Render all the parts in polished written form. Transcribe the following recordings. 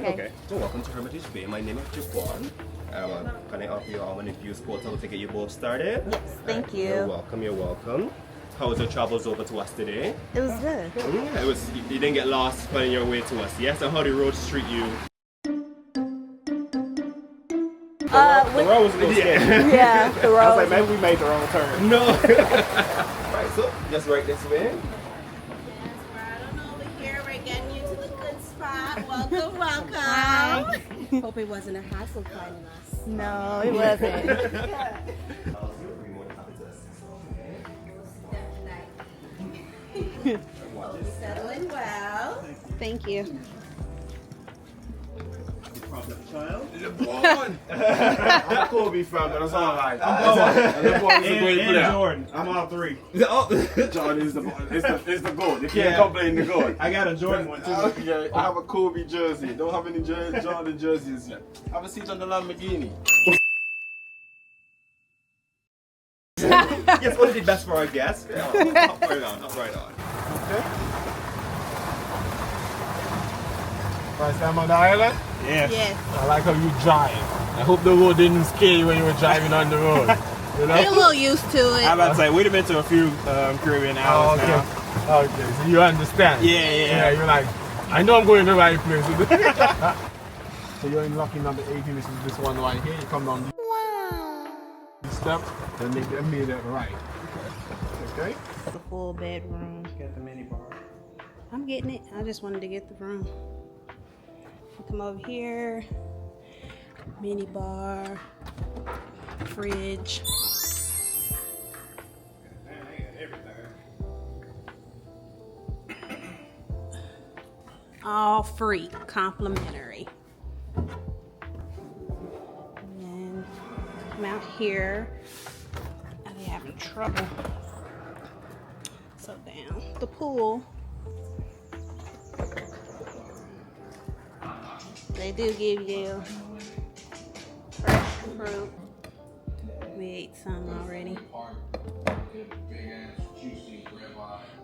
Okay. So welcome to Hermitage Bay. My name is Jaquan. Can I offer you an infused portal to get you both started? Yes, thank you. You're welcome. You're welcome. How was your travels over to us today? It was good. Yeah, it was. You didn't get lost finding your way to us. Yes, and how the roads treat you? The road was a little sketchy. Yeah, the road. I was like, maybe we made the wrong turn. No. Right. So just right this way. Right on over here, we're getting you to the good spot. Welcome, welcome. Hope it wasn't a hassle finding us. No, it wasn't. Settling well. Thank you. LeBron. I'm Kobe fan, but that's all right. LeBron is a great player. Jordan. I'm all three. Jordan is the goal. You can't complain the goal. I got a Jordan one too. Okay, I have a Kobe jersey. Don't have any Jordan jerseys yet. Have a seat on the Lamborghini. Yes, what is the best for our guests? Yeah, up right on. Up right on. First time on the island? Yes. Yes. I like how you drive. I hope the road didn't scare you when you were driving on the road. You know? Get a little used to I'm it. about to say, we'd have been to a few Caribbean islands now. Okay, so you understand. Yeah. You're like, I know I'm going to the right place. So you're in lucky number 18. This is this one right here. You come down this step, then make the immediate right. Okay. The full bedroom. Got the mini bar. I'm getting it. I just wanted to get the room. Come over here. Mini bar. Fridge. All free, complimentary. And then come out here. I'll be having trouble. So down the pool. They do give you fresh fruit. We ate some already.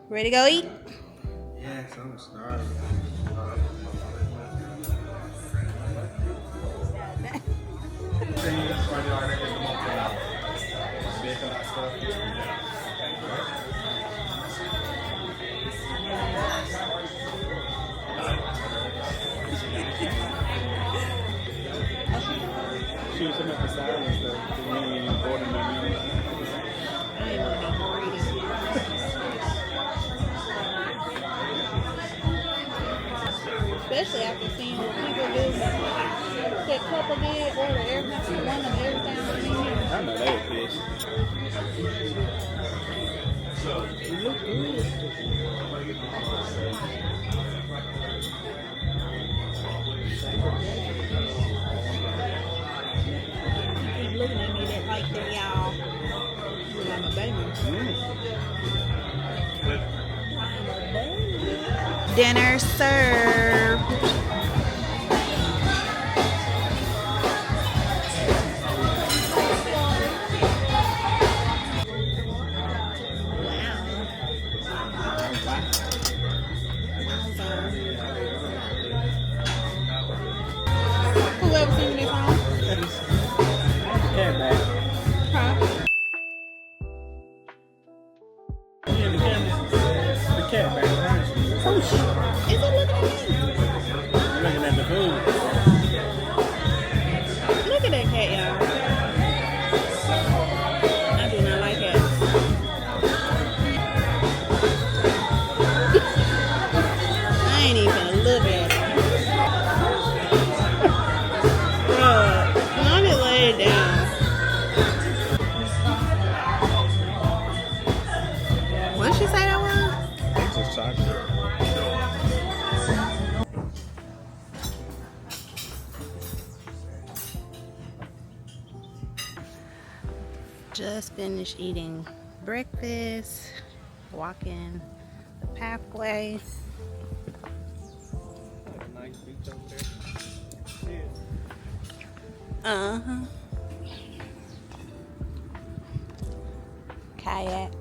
Ready to go eat? Yes, I'm starving. She was at the side and stuff. We ain't even ordered no meal. I ain't want to be greedy. Especially after seeing what people do. That couple did order everything, one of everything on the menu. I know they were pissed. It looked good. Keep looking at me that like that, y'all. I'm a baby. Dinner served. Whoever sent me this home? Cat back. Huh? Yeah, the camera. The cat back behind you. Oh shit. Is it looking at me? You're looking at the food. Look at that cat, y'all. I do not like cats. I ain't even gonna look at it. Bruh, let me lay it down. What did she say that was? It's just chocolate. Just finished eating breakfast, walking the pathway. Nice beach up there. Uh-huh. Kayak.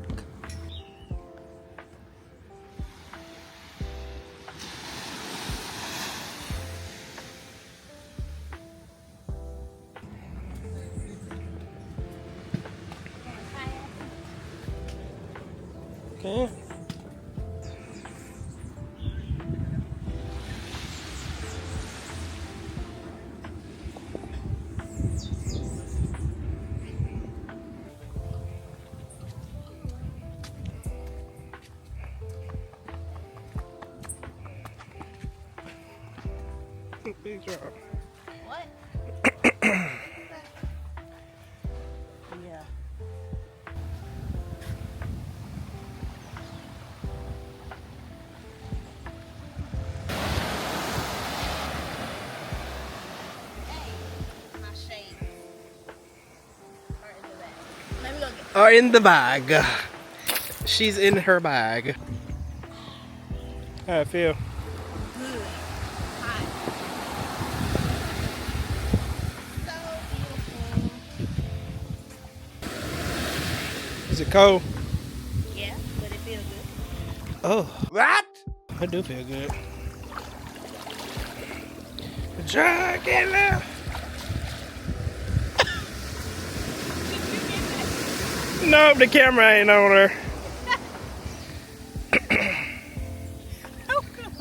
Okay. Big job. What? Yeah. My shades are in the bag. Let me go get Are in the bag. She's in her bag. How I feel? good. Hot. So beautiful. Is it cold? Yeah, but it feels good. Oh. What? I do feel good. Drunk in there. Nope, the camera ain't on her.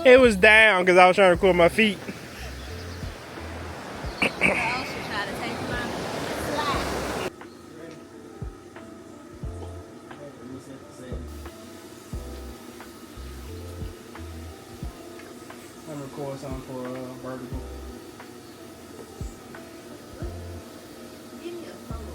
It was down because I was trying to cool my feet. I also try to take my slack. I'm gonna record something for vertical. Give me a photo.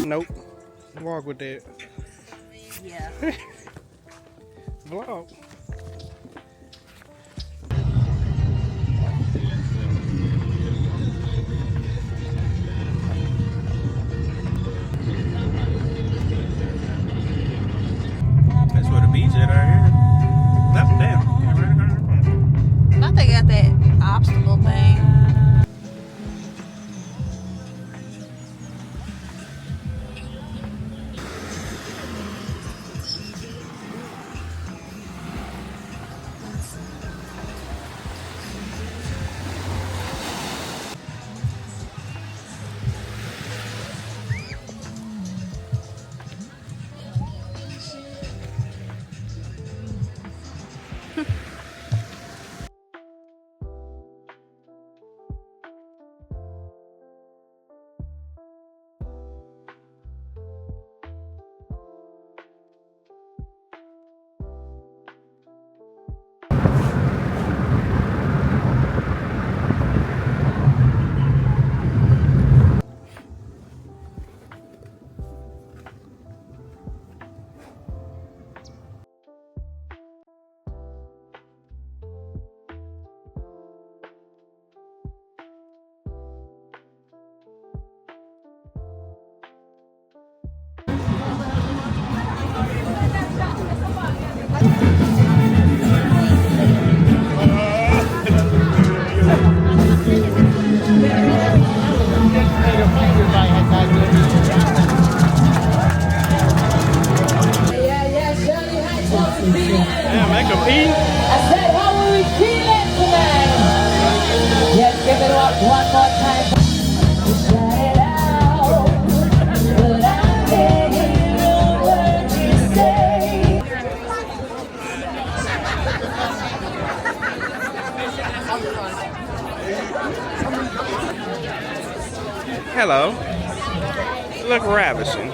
Nope. Walk with that. Yeah. Vlog. That's where the beach at right here. Up and down. I think they got that obstacle thing. Yeah, make them eat. I said, how will we feel it tonight? Yes, give it up one more time. Shout it out. But I'm begging you what you say. Hello. Look ravishing.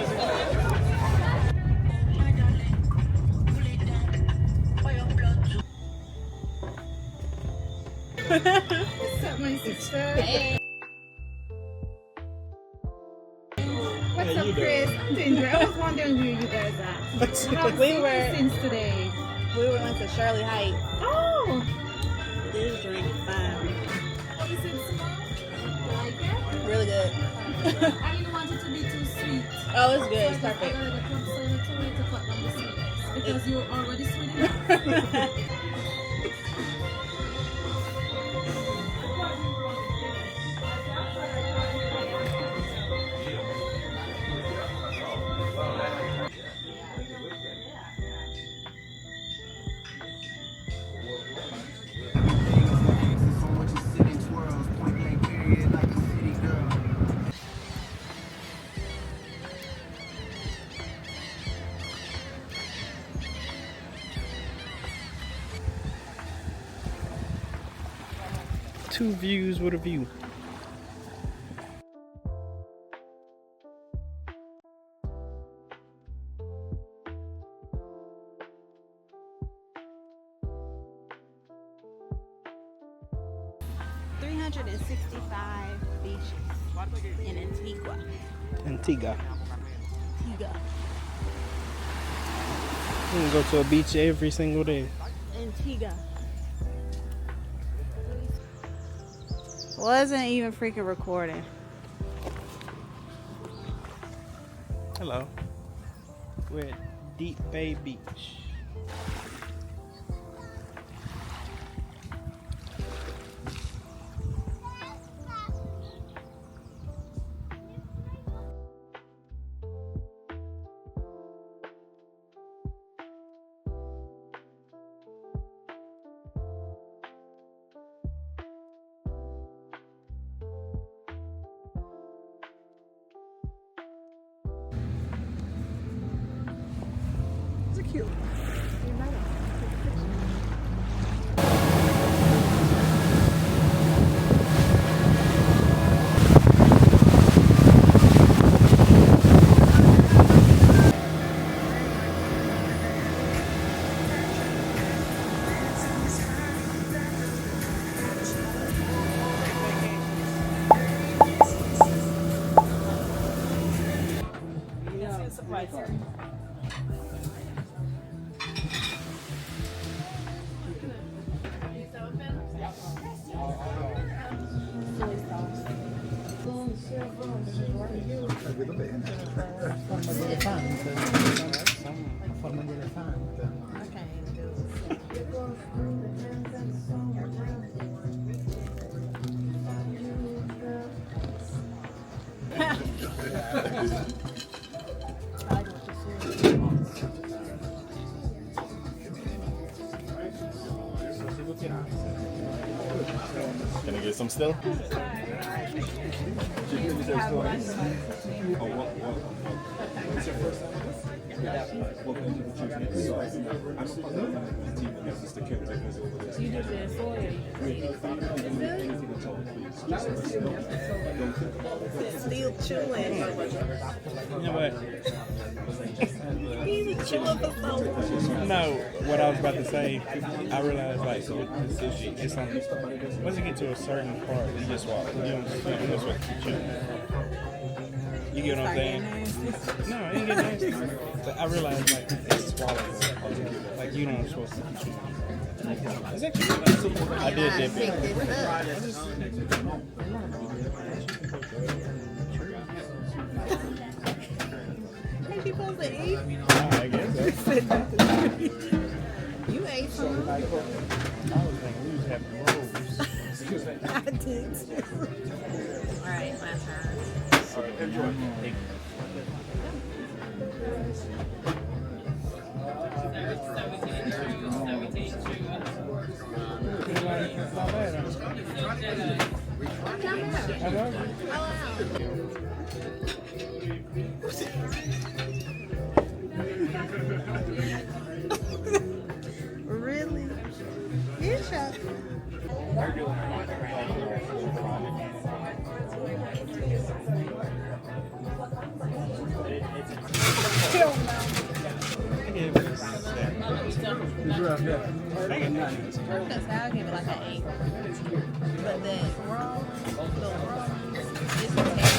What's up, my sister? Hey. What's up, Chris? I'm doing great. I was wondering where you guys are. We were Since today. went to Shirley Heights. Oh. This drink fine. Is it small? Like it? Really good. I didn't want it to be too sweet. Oh, it's good. It's So I perfect. got a club soda to it to cut down the sweetness. Because you're already sweet enough. Two views with a view. Beaches in Antigua. Antigua. Antigua. You can go to a beach every single day. Antigua. Wasn't even freaking recording. Hello. We're at Deep Bay Beach. Cute. Can I get some still? Still chewing. You know what? He's a chewing for so long. No, what I was about to say, I realized like this sushi, it's on, once you get to a certain part, you just walk. You don't just what to chew. You get what I'm saying? No, it ain't get nasty. But I realized like it's swallowable. Like you don't supposed to keep chewing. It's actually I did dip it. Ain't you supposed to eat? I guess so. You ate some. I was thinking we was having rolls. I did too. Alright, my turn. Really? Here's your... I gave it a 7. It's rough, yeah. Because I'll give it like an 8. But the wrong, it's okay.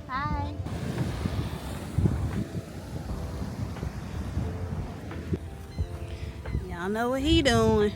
Hi. Y'all know what he doing.